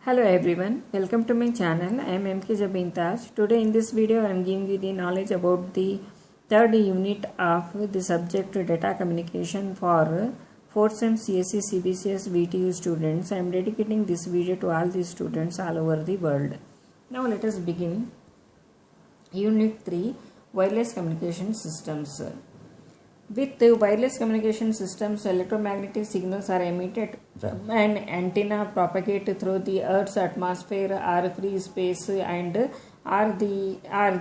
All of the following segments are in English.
Hello everyone, welcome to my channel. I am MK Jabin Taj. Today in this video I am giving you the knowledge about the third unit of the subject data communication for 4th SEM CSE CBCS VTU students. I am dedicating this video to all the students all over the world. Now let us begin. Unit 3, Wireless Communication Systems. With wireless communication systems, electromagnetic signals are emitted from an antenna, propagate through the Earth's atmosphere or free space, and are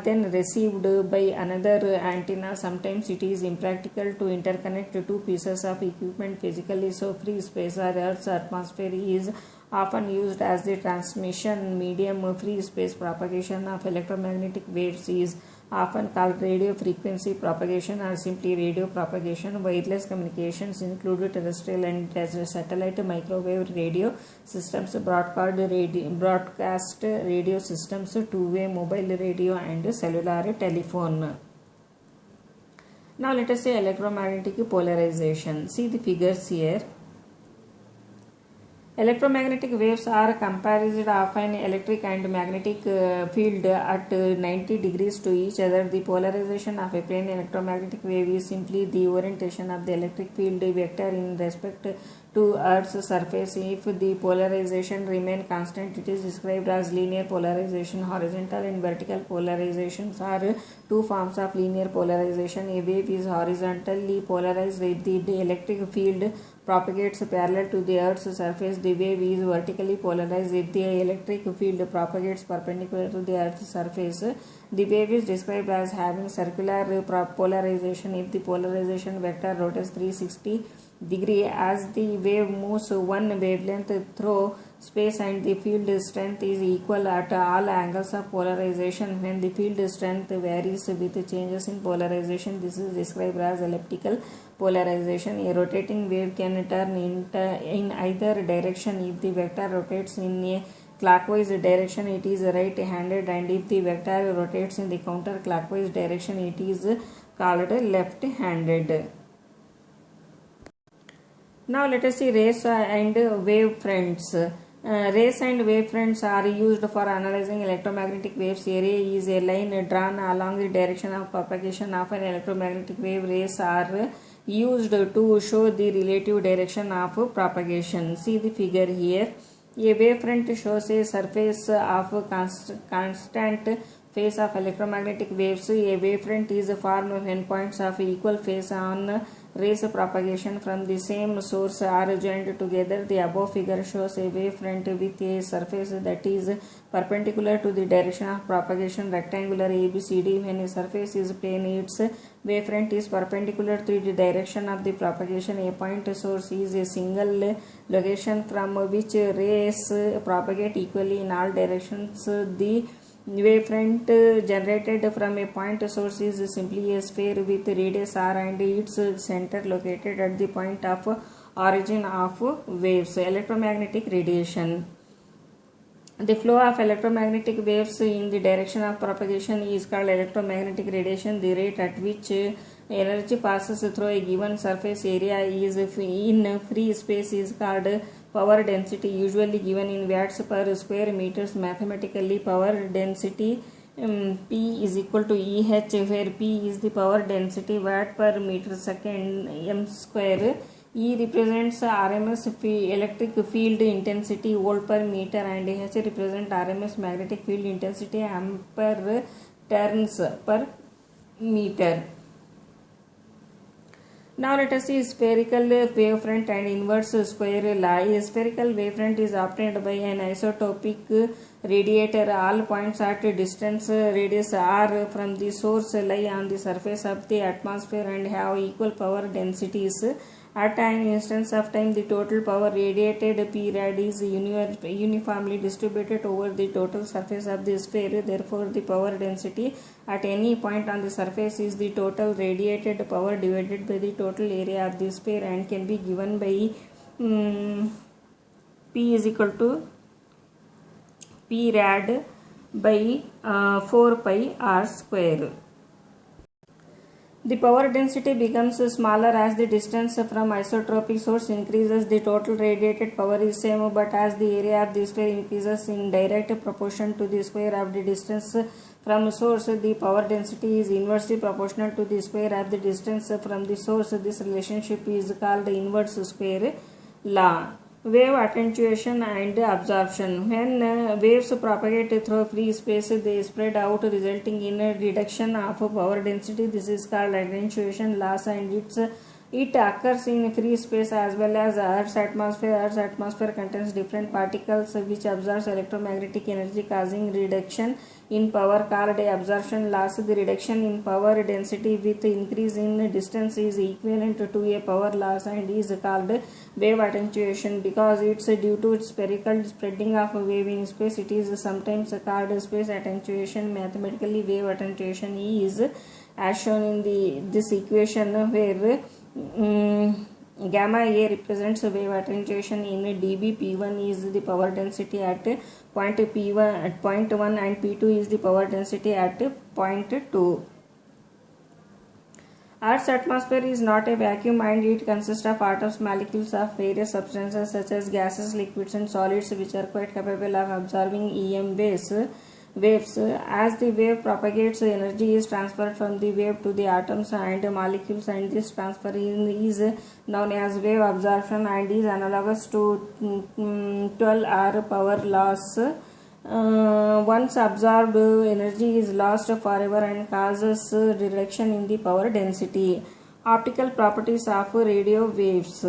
then received by another antenna. Sometimes it is impractical to interconnect two pieces of equipment physically, so free space or Earth's atmosphere is often used as the transmission medium. Free space propagation of electromagnetic waves is often called radio frequency propagation or simply radio propagation. Wireless communications include terrestrial and satellite microwave radio systems, broadcast radio systems, two-way mobile radio, and cellular telephone. Now let us say electromagnetic polarization. See the figures here. Electromagnetic waves are comprised of an electric and magnetic field at 90 degrees to each other. The polarization of a plane electromagnetic wave is simply the orientation of the electric field vector in respect to Earth's surface. If the polarization remains constant, it is described as linear polarization. Horizontal and vertical polarizations are two forms of linear polarization. A wave is horizontally polarized if the electric field propagates parallel to the Earth's surface. The wave is vertically polarized if the electric field propagates perpendicular to the Earth's surface. The wave is described as having circular polarization if the polarization vector rotates 360 degrees as the wave moves one wavelength through space, and the field strength is equal at all angles of polarization. When the field strength varies with changes in polarization, this is described as elliptical polarization. A rotating wave can turn in either direction. If the vector rotates in a clockwise direction, it is right-handed, and if the vector rotates in the counterclockwise direction, it is called left-handed. Now let us see rays and wave fronts. Rays and wave fronts are used for analyzing electromagnetic waves. A ray is a line drawn along the direction of propagation of an electromagnetic wave. Rays are used to show the relative direction of propagation. See the figure here. A wavefront shows a surface of constant phase of electromagnetic waves. A wavefront is formed when points of equal phase on rays propagation from the same source are joined together. The above figure shows a wavefront with a surface that is perpendicular to the direction of propagation, rectangular ABCD. When a surface is plane, its wavefront is perpendicular to the direction of the propagation. A point source is a single location from which rays propagate equally in all directions. The wavefront generated from a point source is simply a sphere with radius r and its center located at the point of origin of waves. Electromagnetic radiation. The flow of electromagnetic waves in the direction of propagation is called electromagnetic radiation. The rate at which energy passes through a given surface area is in free space is called power density, usually given in watts per square meters. Mathematically, power density P is equal to EH, where P is the power density watt per meter second m square. E represents RMS electric field intensity volt per meter, and H represents RMS magnetic field intensity ampere turns per meter. Now let us see spherical wavefront and inverse square law. A spherical wavefront is obtained by an isotopic radiator. All points at distance radius r from the source lie on the surface of the atmosphere and have equal power densities. At an instance of time, the total power radiated P rad is uniformly distributed over the total surface of the sphere. Therefore, the power density at any point on the surface is the total radiated power divided by the total area of the sphere, and can be given by P is equal to P rad by 4 pi r square. The power density becomes smaller as the distance from isotropic source increases. The total radiated power is same, but as the area of the sphere increases in direct proportion to the square of the distance from source, the power density is inversely proportional to the square of the distance from the source. This relationship is called inverse square law. Wave attenuation and absorption. When waves propagate through free space, they spread out, resulting in a reduction of power density. This is called attenuation loss, and it occurs in free space as well as Earth's atmosphere. Earth's atmosphere contains different particles which absorb electromagnetic energy, causing reduction in power called absorption loss. The reduction in power density with increase in distance is equivalent to a power loss and is called wave attenuation. Because it's due to spherical spreading of a wave in space, it is sometimes called space attenuation. Mathematically, wave attenuation is as shown in this equation, where gamma A represents wave attenuation in dB. P1 is the power density at point P1 at point 1 and P2 is the power density at point 2. Earth's atmosphere is not a vacuum and it consists of atoms, molecules of various substances such as gases, liquids and solids, which are quite capable of absorbing EM waves. As the wave propagates, energy is transferred from the wave to the atoms and molecules, and this transfer is known as wave absorption and is analogous to 12R power loss. Once absorbed, energy is lost forever and causes reduction in the power density. Optical properties of radio waves.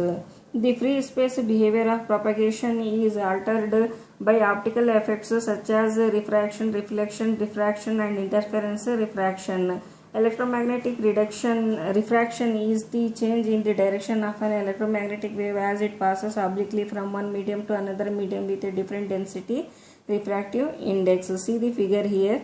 The free space behavior of propagation is altered by optical effects such as refraction, reflection, diffraction and interference refraction. Electromagnetic refraction is the change in the direction of an electromagnetic wave as it passes obliquely from one medium to another medium with a different density refractive index. See the figure here.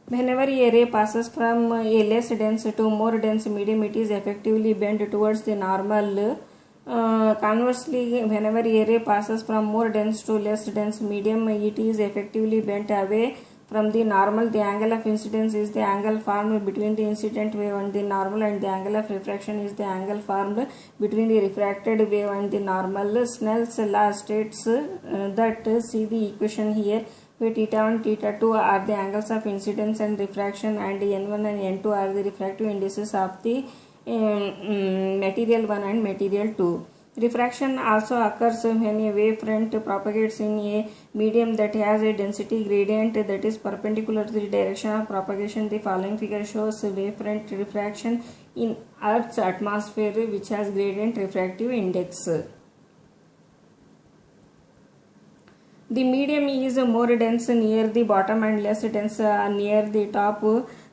Whenever a ray passes from a less dense to more dense medium, it is effectively bent towards the normal. Conversely, whenever a ray passes from more dense to less dense medium, it is effectively bent away from the normal. The angle of incidence is the angle formed between the incident wave and the normal, and the angle of refraction is the angle formed between the refracted wave and the normal. Snell's law states that, see the equation here, where theta 1 theta 2 are the angles of incidence and refraction, and n1 and n2 are the refractive indices of the material 1 and material 2. Refraction also occurs when a wave front propagates in a medium that has a density gradient that is perpendicular to the direction of propagation. The following figure shows wave front refraction in Earth's atmosphere, which has gradient refractive index. The medium is more dense near the bottom and less dense near the top.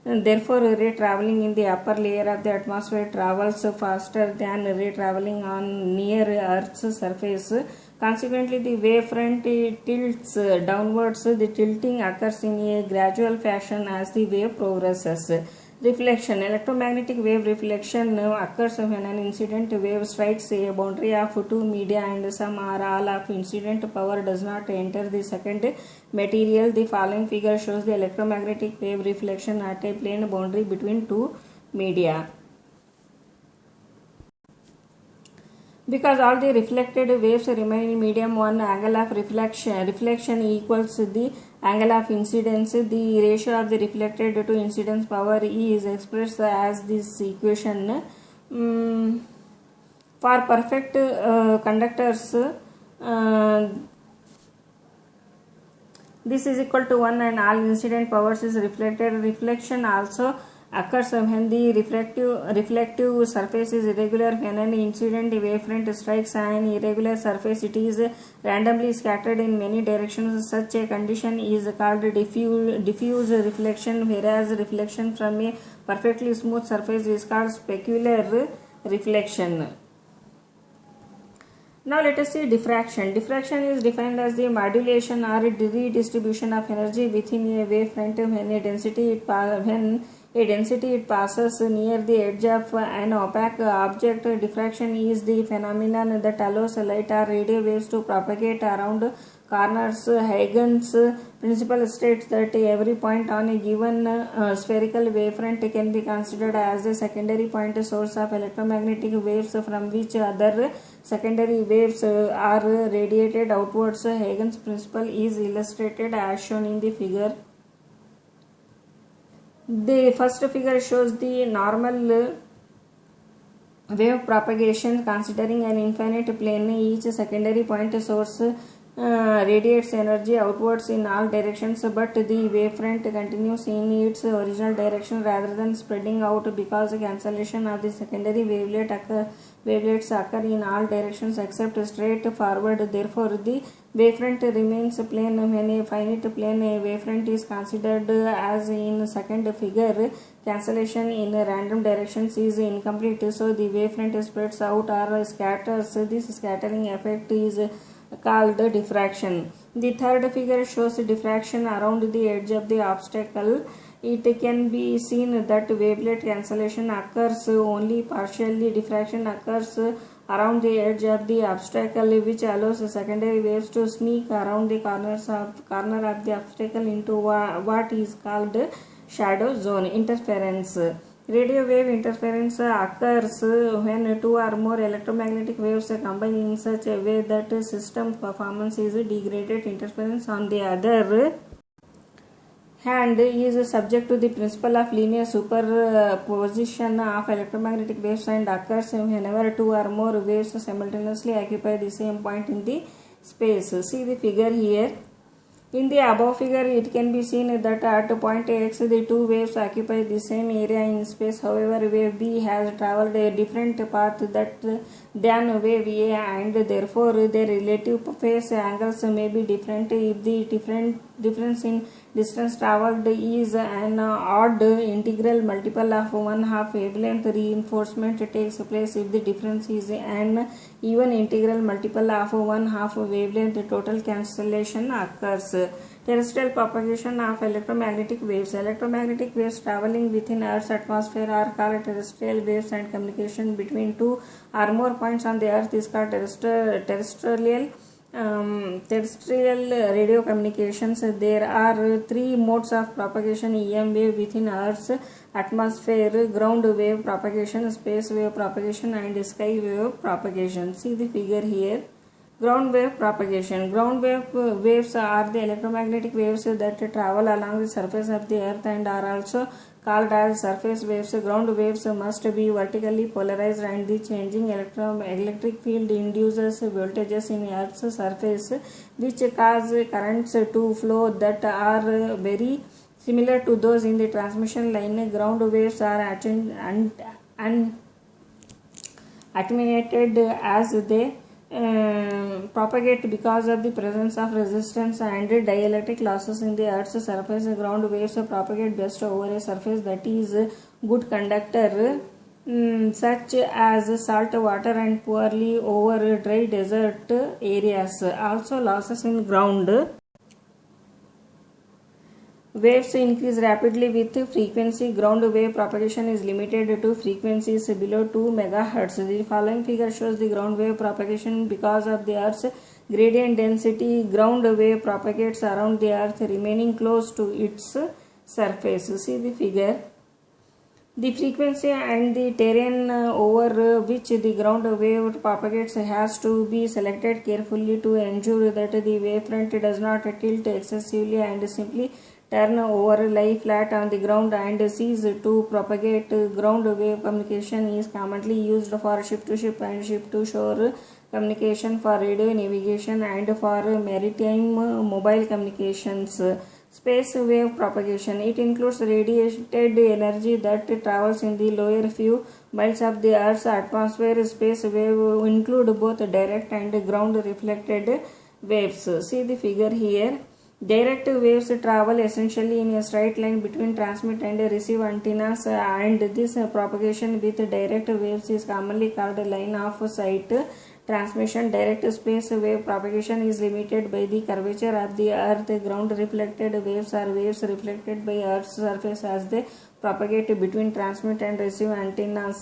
Therefore, ray traveling in the upper layer of the atmosphere travels faster than ray traveling on near Earth's surface. Consequently, the wave front tilts downwards. The tilting occurs in a gradual fashion as the wave progresses. Reflection. Electromagnetic wave reflection occurs when an incident wave strikes a boundary of two media and some or all of incident power does not enter the second material. The following figure shows the electromagnetic wave reflection at a plane boundary between two media. Because all the reflected waves remain in medium 1, angle of reflection equals the angle of incidence. The ratio of the reflected to incidence power is expressed as this equation. For perfect conductors, this is equal to 1 and all incident powers is reflected. Reflection also occurs when the reflective surface is irregular. When an incident wavefront strikes an irregular surface, it is randomly scattered in many directions. Such a condition is called diffuse reflection, whereas reflection from a perfectly smooth surface is called specular reflection. Now let us see diffraction. Diffraction is defined as the modulation or redistribution of energy within a wavefront when a density it passes near the edge of an opaque object. Diffraction is the phenomenon that allows light or radio waves to propagate around corners. Huygens principle states that every point on a given spherical wavefront can be considered as a secondary point source of electromagnetic waves from which other secondary waves are radiated outwards. Huygens principle is illustrated as shown in the figure. The first figure shows the normal wave propagation considering an infinite plane. Each secondary point source radiates energy outwards in all directions, but the wavefront continues in its original direction rather than spreading out because cancellation of the secondary wavelets occur in all directions except straight forward. Therefore, the wavefront remains plane. When a finite plane wavefront is considered as in second figure, cancellation in random directions is incomplete, so the wavefront spreads out or scatters. This scattering effect is called diffraction. The third figure shows diffraction around the edge of the obstacle. It can be seen that wavelet cancellation occurs only partially. Diffraction occurs around the edge of the obstacle, which allows secondary waves to sneak around the corner of the obstacle into what is called shadow zone. Interference. Radio wave interference occurs when two or more electromagnetic waves combine in such a way that system performance is degraded. Interference, on the other hand, is subject to the principle of linear superposition of electromagnetic waves and occurs whenever two or more waves simultaneously occupy the same point in the space. See the figure here. In the above figure, it can be seen that at point X, the two waves occupy the same area in space. However, wave B has travelled a different path than wave A, and therefore their relative phase angles may be different. If the difference in distance travelled is an odd integral multiple of 1/2 wavelength, reinforcement takes place. If the difference is an even integral multiple of 1/2 wavelength, total cancellation occurs. Terrestrial propagation of electromagnetic waves. Electromagnetic waves traveling within Earth's atmosphere are called terrestrial waves, and communication between two or more points on the Earth is called terrestrial radio communications. There are three modes of propagation: EM wave within Earth's atmosphere, ground wave propagation, space wave propagation, and sky wave propagation. See the figure here. Ground wave propagation. Ground waves are the electromagnetic waves that travel along the surface of the Earth and are also called as surface waves. Ground waves must be vertically polarized, and the changing electric field induces voltages in Earth's surface, which cause currents to flow that are very similar to those in the transmission line. Ground waves are attenuated as they propagate because of the presence of resistance and dielectric losses in the Earth's surface. Ground waves propagate best over a surface that is good conductor, such as salt water, and poorly over dry desert areas. Also, losses in ground waves increase rapidly with frequency. Ground wave propagation is limited to frequencies below 2 MHz. The following figure shows the ground wave propagation because of the Earth's gradient density. Ground wave propagates around the Earth, remaining close to its surface. See the figure. The frequency and the terrain over which the ground wave propagates has to be selected carefully to ensure that the wavefront does not tilt excessively and simply turn over, lie flat on the ground, and cease to propagate. Ground wave communication is commonly used for ship-to-ship and ship-to-shore communication, for radio navigation, and for maritime mobile communications. Space wave propagation. It includes radiated energy that travels in the lower few miles of the Earth's atmosphere. Space wave include both direct and ground reflected waves. See the figure here. Direct waves travel essentially in a straight line between transmit and receive antennas, and this propagation with direct waves is commonly called line of sight transmission. Direct space wave propagation is limited by the curvature of the Earth. Ground reflected waves are waves reflected by Earth's surface as they propagate between transmit and receive antennas.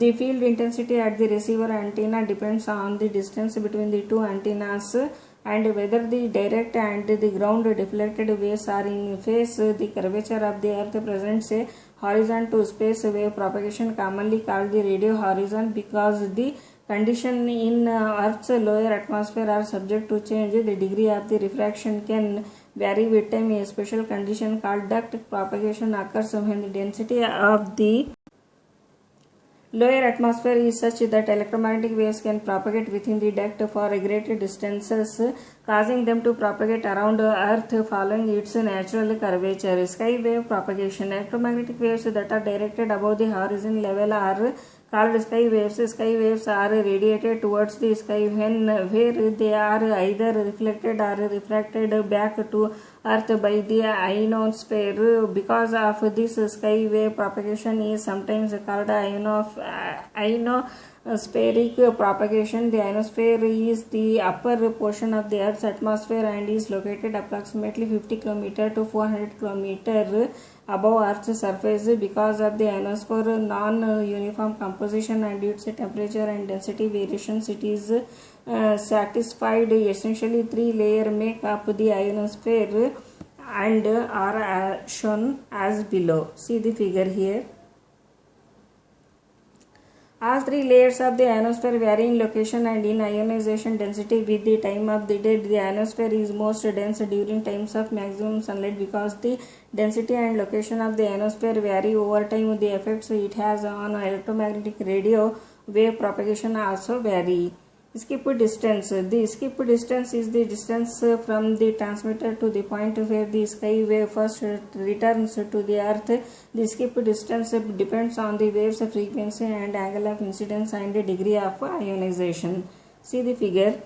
The field intensity at the receiver antenna depends on the distance between the two antennas and whether the direct and the ground deflected waves are in phase. The curvature of the earth presents a horizon to space wave propagation, commonly called the radio horizon, because the conditions in Earth's lower atmosphere are subject to change. The degree of the refraction can vary with time. A special condition called duct propagation occurs when the density of the lower atmosphere is such that electromagnetic waves can propagate within the duct for great distances, causing them to propagate around Earth following its natural curvature. Sky wave propagation. Electromagnetic waves that are directed above the horizon level are called sky waves. Sky waves are radiated towards the sky where they are either reflected or refracted back to Earth by the ionosphere. Because of this, sky wave propagation is sometimes called ionospheric propagation. The ionosphere is the upper portion of the Earth's atmosphere and is located approximately 50 km to 400 km above Earth's surface. Because of the ionosphere non-uniform composition and its temperature and density variations, it is satisfied. Essentially, three layers make up the ionosphere and are shown as below. See the figure here. All three layers of the ionosphere vary in location and in ionization density with the time of the day. The ionosphere is most dense during times of maximum sunlight. Because the density and location of the ionosphere vary over time, the effects it has on electromagnetic radio wave propagation also vary. Skip distance. The skip distance is the distance from the transmitter to the point where the sky wave first returns to the earth. The skip distance depends on the wave's frequency and angle of incidence and degree of ionization. See the figure.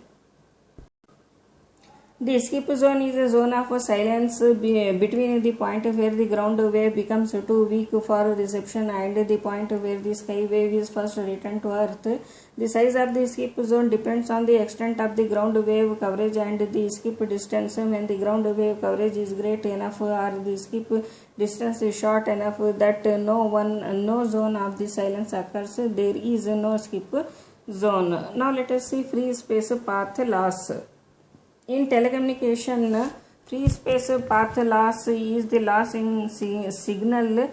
The skip zone is a zone of silence between the point where the ground wave becomes too weak for reception and the point where the sky wave is first returned to earth. The size of the skip zone depends on the extent of the ground wave coverage and the skip distance. When the ground wave coverage is great enough or the skip distance is short enough that no zone of the silence occurs, there is no skip zone. Now let us see free space path loss. In telecommunication, free space path loss is the loss in signal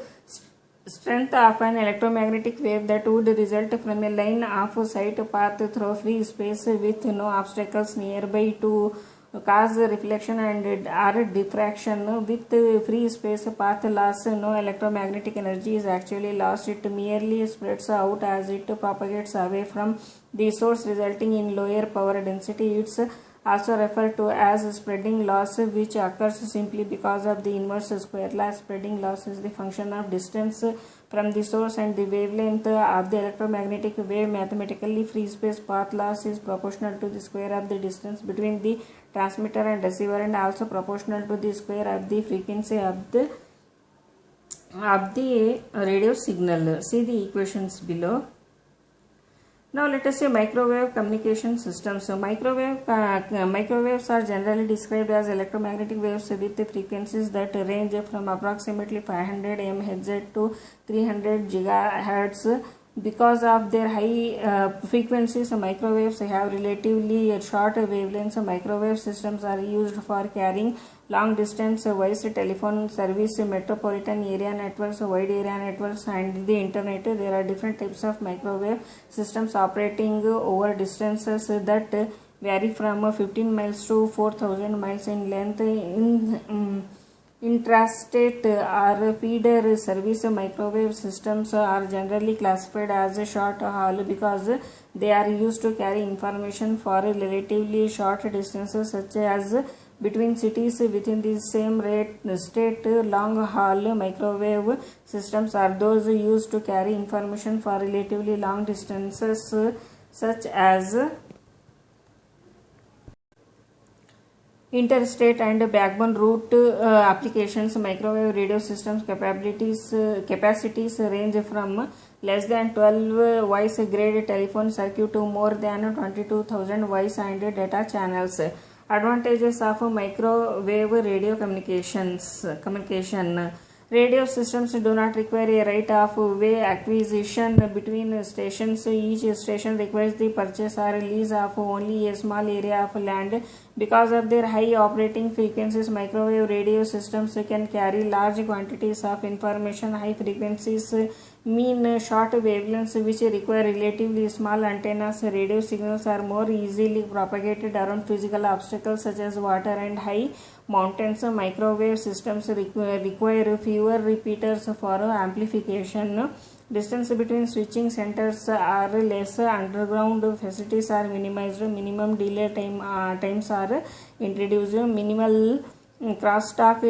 strength of an electromagnetic wave that would result from a line of sight path through free space with no obstacles nearby to cause reflection and or diffraction. With free space path loss, no electromagnetic energy is actually lost. It merely spreads out as it propagates away from the source, resulting in lower power density. It's also referred to as spreading loss, which occurs simply because of the inverse square law. Spreading loss is the function of distance from the source and the wavelength of the electromagnetic wave. Mathematically, free space path loss is proportional to the square of the distance between the transmitter and receiver and also proportional to the square of the frequency of the radio signal. See the equations below. Now let us say microwave communication systems. So microwaves are generally described as electromagnetic waves with frequencies that range from approximately 500 MHz to 300 GHz. Because of their high frequencies, microwaves have relatively short wavelengths. Microwave systems are used for carrying long distance voice, telephone service, metropolitan area networks, wide area networks, and the internet. There are different types of microwave systems operating over distances that vary from 15 miles to 4,000 miles in length. Intrastate or feeder service microwave systems are generally classified as short haul because they are used to carry information for relatively short distances, such as between cities within the same state. Long haul microwave systems are those used to carry information for relatively long distances, such as interstate and backbone route applications. Microwave radio systems capacities range from less than 12 voice grade telephone circuit to more than 22,000 voice and data channels. Advantages of microwave radio communication. Radio systems do not require a right of way acquisition between stations. Each station requires the purchase or lease of only a small area of land. Because of their high operating frequencies, microwave radio systems can carry large quantities of information. High frequencies mean short wavelengths which require relatively small antennas. Radio signals are more easily propagated around physical obstacles such as water and high mountains. Microwave systems require fewer repeaters for amplification. Distance between switching centers are less. Underground facilities are minimized. Minimum delay times are introduced. Minimal crosstalk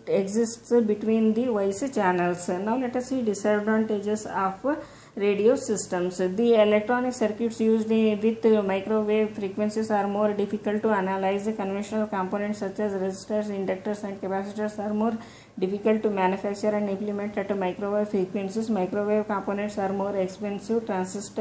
exists between the voice channels. Now let us see disadvantages of radio systems. The electronic circuits used with microwave frequencies are more difficult to analyze. Conventional components such as resistors, inductors and capacitors are more difficult to manufacture and implement at microwave frequencies. Microwave components are more expensive. Transit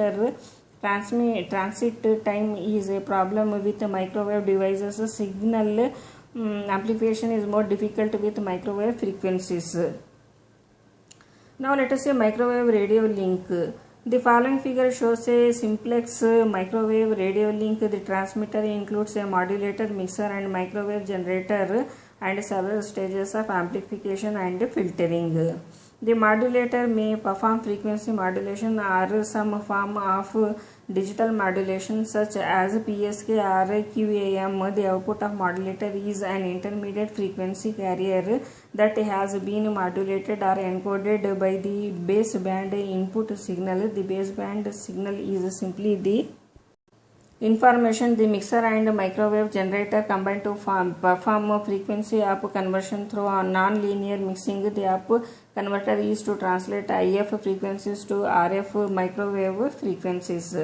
time is a problem with microwave devices. Signal amplification is more difficult with microwave frequencies. Now let us say microwave radio link. The following figure shows a simplex microwave radio link. The transmitter includes a modulator, mixer and microwave generator and several stages of amplification and filtering. The modulator may perform frequency modulation or some form of digital modulation such as PSK or QAM. The output of modulator is an intermediate frequency carrier that has been modulated or encoded by the baseband input signal. The baseband signal is simply the information. The mixer and microwave generator combine to perform frequency up conversion through a non-linear mixing. The up converter is to translate IF frequencies to RF microwave frequencies.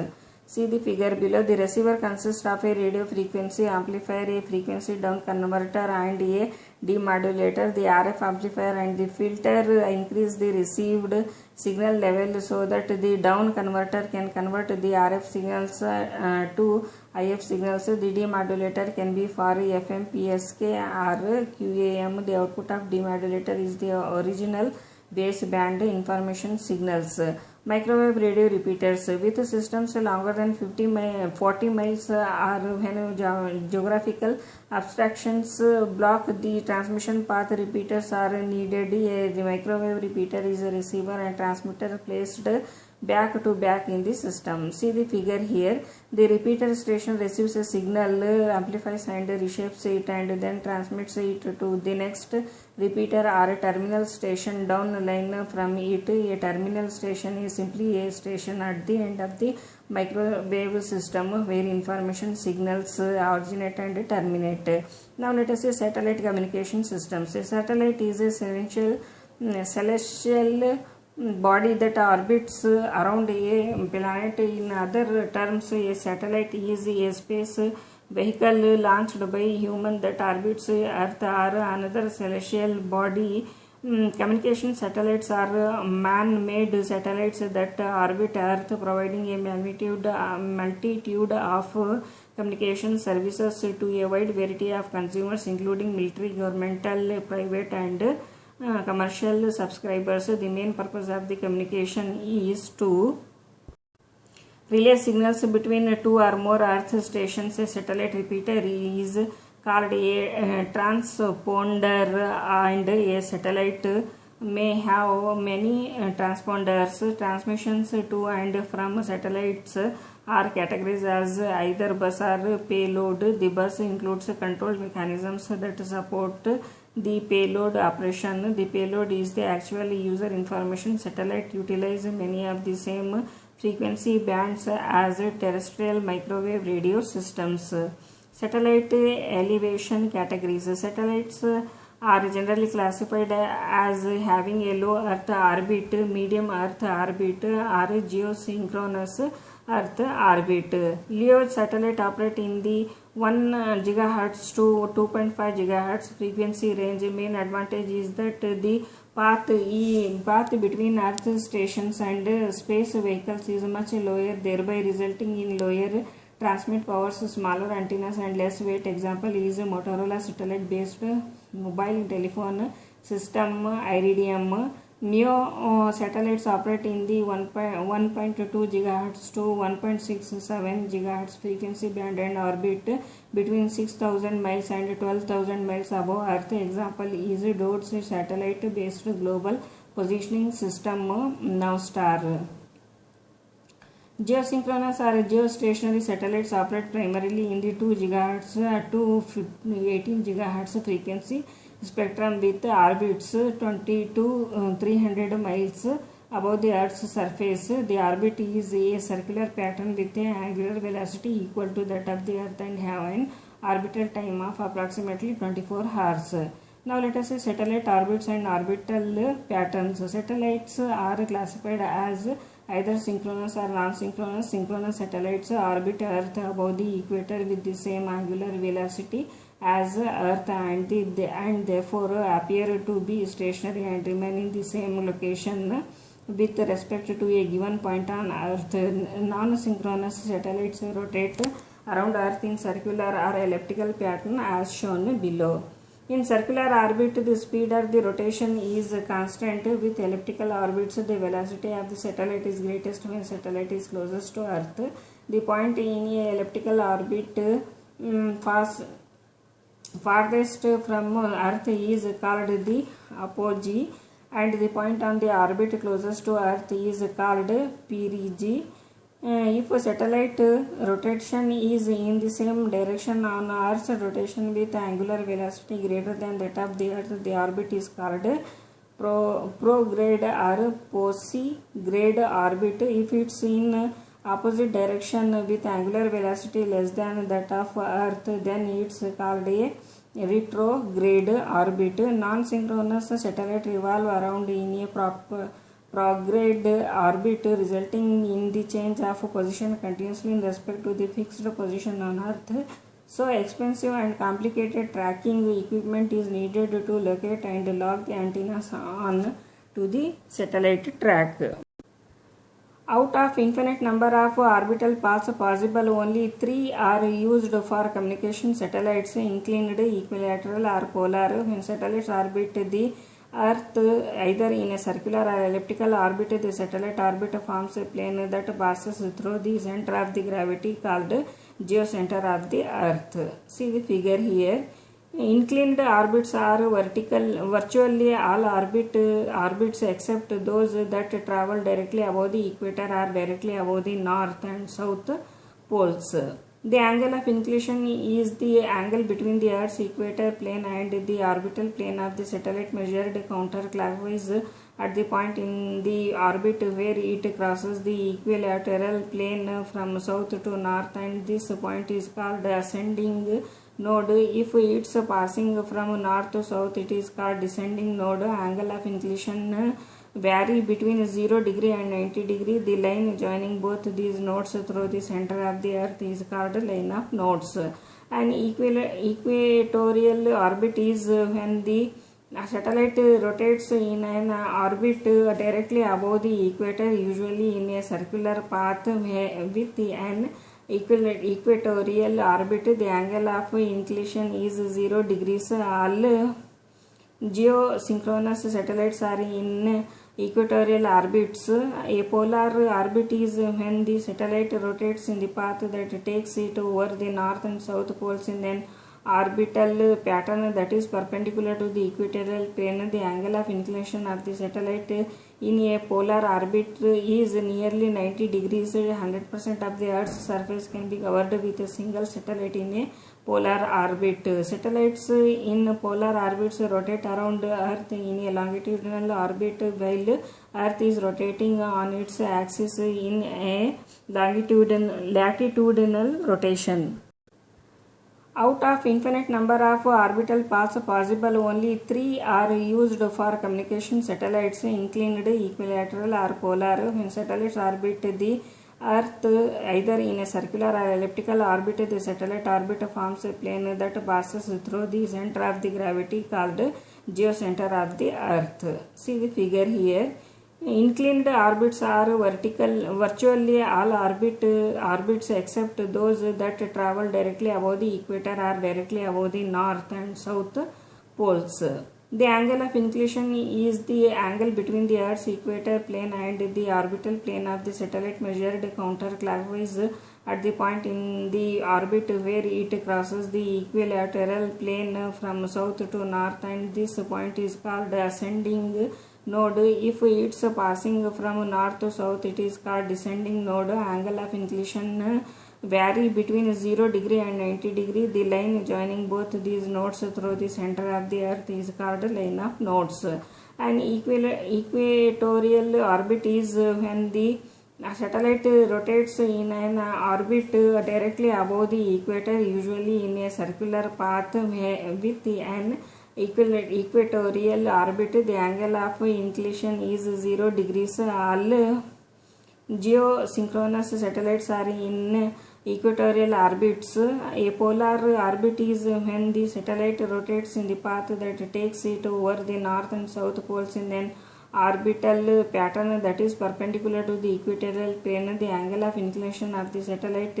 See the figure below. The receiver consists of a radio frequency amplifier, a frequency down converter and a demodulator. The RF amplifier and the filter increase the received signal level so that the down converter can convert the RF signals to IF signals. The demodulator can be for FM, PSK or QAM. The output of demodulator is the original baseband information signals. Microwave radio repeaters with systems longer than 40 miles or when geographical abstractions block the transmission path, repeaters are needed. The microwave repeater is a receiver and transmitter placed back to back in the system. See the figure here. The repeater station receives a signal, amplifies and reshapes it and then transmits it to the next repeater or terminal station down the line from it. A terminal station is simply a station at the end of the microwave system where information signals originate and terminate. Now let us say satellite communication systems. A satellite is a celestial body that orbits around a planet. In other terms, a satellite is a space vehicle launched by human that orbits Earth or another celestial body. Communication satellites are man-made satellites that orbit Earth, providing a multitude of communication services to a wide variety of consumers, including military, governmental, private and commercial subscribers. The main purpose of the communication is to relay signals between two or more Earth stations. A satellite repeater is called a transponder and a satellite may have many transponders. Transmissions to and from satellites are categorized as either bus or payload. The bus includes control mechanisms that support the payload operation. The payload is the actual user information. Satellite utilize many of the same frequency bands as terrestrial microwave radio systems. Satellite elevation categories. Satellites are generally classified as having a low Earth orbit, medium Earth orbit or geosynchronous Earth orbit. LEO satellite operate in the 1 GHz to 2.5 GHz frequency range. Main advantage is that the path between Earth stations and space vehicles is much lower, thereby resulting in lower transmit powers, smaller antennas and less weight. Example is Motorola satellite based mobile telephone system Iridium. MEO satellites operate in the 1.2 GHz to 1.67 GHz frequency band and orbit between 6,000 miles and 12,000 miles above Earth. Example is DOTS satellite-based global positioning system NavStar. Geosynchronous or geostationary satellites operate primarily in the 2 GHz to 18 GHz frequency spectrum with orbits 20 to 300 miles above the Earth's surface. The orbit is a circular pattern with an angular velocity equal to that of the Earth and have an orbital time of approximately 24 hours. Now let us see satellite orbits and orbital patterns. Satellites are classified as either synchronous or non-synchronous. Synchronous satellites orbit Earth above the equator with the same angular velocity as Earth and therefore appear to be stationary and remain in the same location with respect to a given point on Earth. Non-synchronous satellites rotate around Earth in circular or elliptical pattern as shown below. In circular orbit, the speed of the rotation is constant. With elliptical orbits, the velocity of the satellite is greatest when satellite is closest to Earth. The point in a elliptical orbit farthest from Earth is called the apogee, and the point on the orbit closest to Earth is called perigee. If satellite rotation is in the same direction on Earth's rotation with angular velocity greater than that of the Earth, the orbit is called prograde or posigrade orbit. If it's in opposite direction with angular velocity less than that of Earth, then it's called a retrograde orbit. Non-synchronous satellite revolve around in a prograde orbit, resulting in the change of position continuously in respect to the fixed position on Earth. So expensive and complicated tracking equipment is needed to locate and log the antennas on to the satellite track. Out of infinite number of orbital paths possible, only 3 are used for communication. Satellites inclined, equilateral or polar. When satellites orbit the Earth either in a circular or elliptical orbit, the satellite orbit forms a plane that passes through the center of the gravity called geocenter of the Earth. See the figure here. Inclined orbits are virtually all orbits except those that travel directly above the equator or directly above the north and south poles. The angle of inclination is the angle between the Earth's equator plane and the orbital plane of the satellite, measured counterclockwise at the point in the orbit where it crosses the equilateral plane from south to north, and this point is called ascending node. If it's passing from north to south, it is called descending node. Angle of inclination vary between 0 degree and 90 degree. The line joining both these nodes through the center of the Earth is called line of nodes. An equatorial orbit is when the satellite rotates in an orbit directly above the equator, usually in a circular path with an equatorial orbit. The angle of inclination is 0 degrees. All geosynchronous satellites are in equatorial orbits. A polar orbit is when the satellite rotates in the path that takes it over the north and south poles in an orbital pattern that is perpendicular to the equatorial plane. The angle of inclination of the satellite in a polar orbit is nearly 90 degrees. 100% of the Earth's surface can be covered with a single satellite in a polar orbit. Satellites in polar orbits rotate around Earth in a longitudinal orbit while Earth is rotating on its axis in a latitudinal rotation. Out of infinite number of orbital paths possible, only 3 are used for communication. Satellites inclined, equilateral or polar. When satellites orbit the Earth either in a circular or elliptical orbit, the satellite orbit forms a plane that passes through the center of the gravity called geocenter of the Earth. See the figure here. Inclined orbits are virtually all orbits except those that travel directly above the equator or directly above the north and south poles. The angle of inclination is the angle between the Earth's equator plane and the orbital plane of the satellite, measured counterclockwise at the point in the orbit where it crosses the equilateral plane from south to north, and this point is called ascending node. If it's passing from north to south, it is called descending node. Angle of inclination vary between 0 degree and 90 degree. The line joining both these nodes through the center of the earth is called line of nodes. An equatorial orbit is when the satellite rotates in an orbit directly above the equator, usually in a circular path with an equatorial orbit. The angle of inclination is 0 degrees. All geosynchronous satellites are in equatorial orbits. A polar orbit is when the satellite rotates in the path that takes it over the north and south poles in an orbital pattern that is perpendicular to the equatorial plane. The angle of inclination of the satellite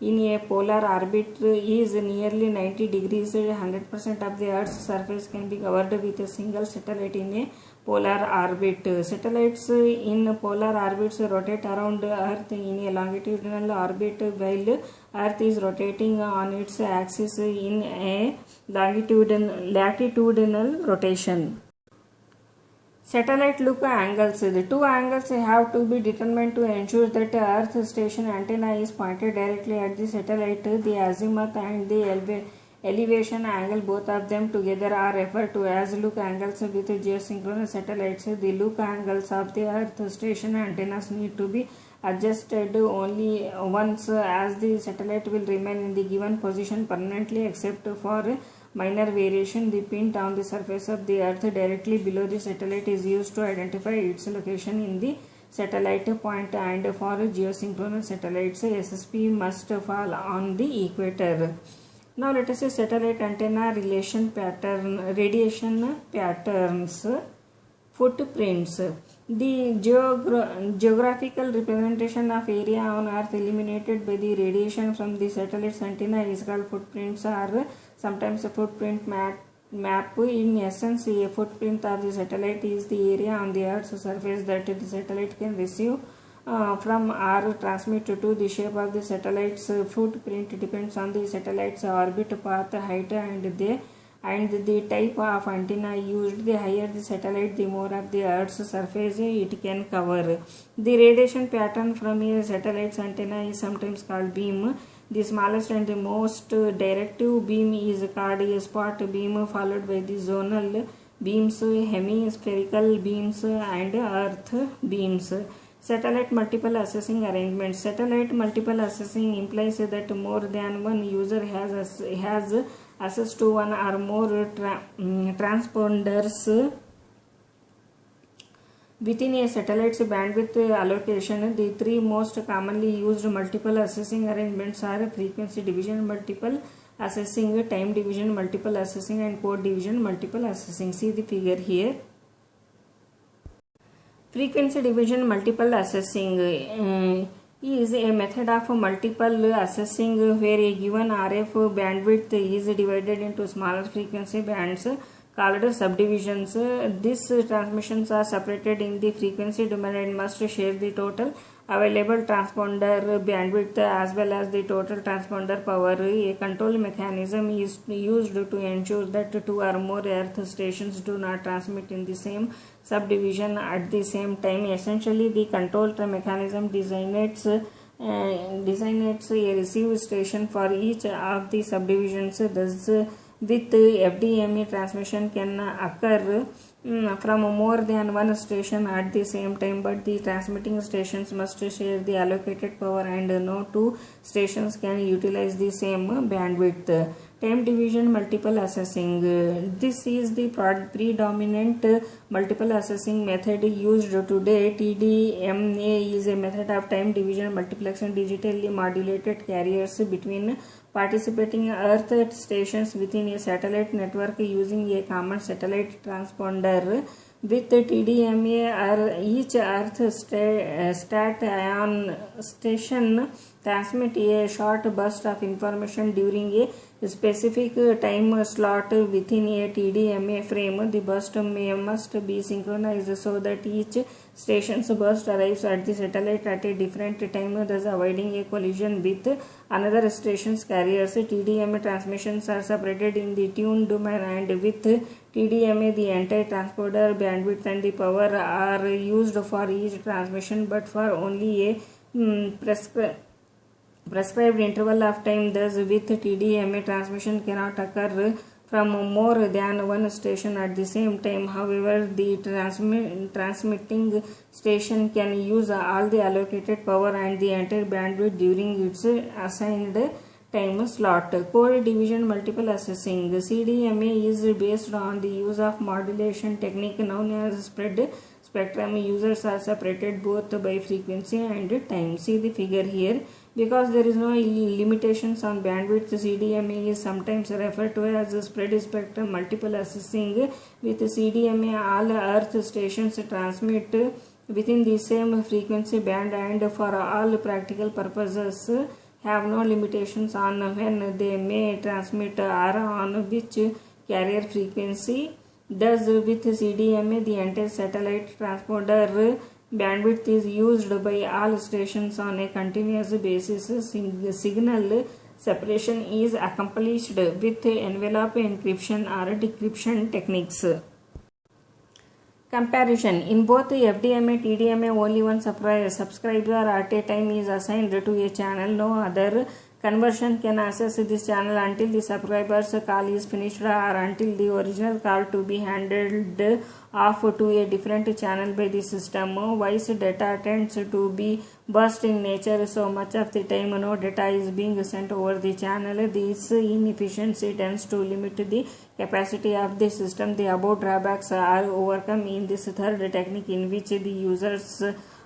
in a polar orbit is nearly 90 degrees. 100% of the Earth's surface can be covered with a single satellite in a polar orbit. Satellites in polar orbits rotate around Earth in a longitudinal orbit while Earth is rotating on its axis in a latitudinal rotation. Satellite look angles. The two angles have to be determined to ensure that Earth station antenna is pointed directly at the satellite. The azimuth and the elevation angle, both of them together, are referred to as look angles. With geosynchronous satellites, the look angles of the Earth station antennas need to be adjusted only once, as the satellite will remain in the given position permanently except for minor variation. The pin on the surface of the Earth directly below the satellite is used to identify its location in the satellite point, and for geosynchronous satellites, SSP must fall on the equator. Now let us see satellite antenna radiation patterns. Footprints. The geographical representation of area on Earth eliminated by the radiation from the satellite's antenna is called footprints, or sometimes a footprint map. In essence, a footprint of the satellite is the area on the Earth's surface that the satellite can receive from or transmit to. The shape of the satellite's footprint depends on the satellite's orbit path, height, and the type of antenna used. The higher the satellite, the more of the Earth's surface it can cover. The radiation pattern from a satellite's antenna is sometimes called beam. The smallest and the most directive beam is called a spot beam, followed by the zonal beams, hemispherical beams, and earth beams. Satellite multiple accessing arrangements. Satellite multiple accessing implies that more than one user has access to one or more transponders within a satellite's bandwidth allocation. The three most commonly used multiple accessing arrangements are frequency division multiple accessing, time division multiple accessing, and code division multiple accessing. See the figure here. Frequency division multiple accessing is a method of multiple accessing where a given RF bandwidth is divided into smaller frequency bands called subdivisions. These transmissions are separated in the frequency domain and must share the total available transponder bandwidth as well as the total transponder power. A control mechanism is used to ensure that two or more earth stations do not transmit in the same subdivision at the same time. Essentially, the control mechanism designates a receive station for each of the subdivisions. Thus, with FDME, transmission can occur from more than one station at the same time, but the transmitting stations must share the allocated power and no two stations can utilize the same bandwidth. Time division multiple accessing. This is the predominant multiple accessing method used today. TDMA is a method of time division multiplexing digitally modulated carriers between participating earth stations within a satellite network using a common satellite transponder. With TDMA, each Earth stat ion station transmit a short burst of information during a specific time slot within a TDMA frame. The burst must be synchronized so that each station's burst arrives at the satellite at a different time, thus avoiding a collision with another station's carriers. TDMA transmissions are separated in the tune domain, and with TDMA, the entire transponder bandwidth and the power are used for each transmission, but for only a prescribed interval of time. Thus, with TDMA, transmission cannot occur from more than one station at the same time. However, the transmitting station can use all the allocated power and the entire bandwidth during its assigned time slot. Code division multiple accessing. CDMA is based on the use of modulation technique known as spread spectrum. Users are separated both by frequency and time. See the figure here. Because there is no limitations on bandwidth, CDMA is sometimes referred to as spread spectrum multiple accessing. With CDMA, all Earth stations transmit within the same frequency band, and for all practical purposes have no limitations on when they may transmit or on which carrier frequency. Thus, with CDMA, the entire satellite transponder bandwidth is used by all stations on a continuous basis. Signal separation is accomplished with envelope encryption or decryption techniques. Comparison. In both FDMA, TDMA, only one subscriber at a time is assigned to a channel. No other conversion can access this channel until the subscriber's call is finished or until the original call to be handed off to a different channel by the system. Voice data tends to be burst in nature, so much of the time no data is being sent over the channel. This inefficiency tends to limit the capacity of the system. The above drawbacks are overcome in this third technique, in which the users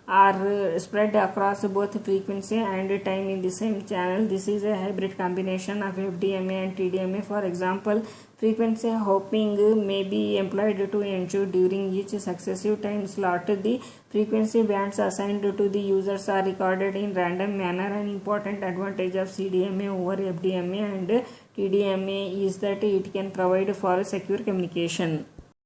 are spread across both frequency and time in the same channel. This is a hybrid combination of FDMA and TDMA. For example, frequency hopping may be employed to ensure during each successive time slot the frequency bands assigned to the users are recorded in random manner. An important advantage of CDMA over FDMA and TDMA is that it can provide for secure communication.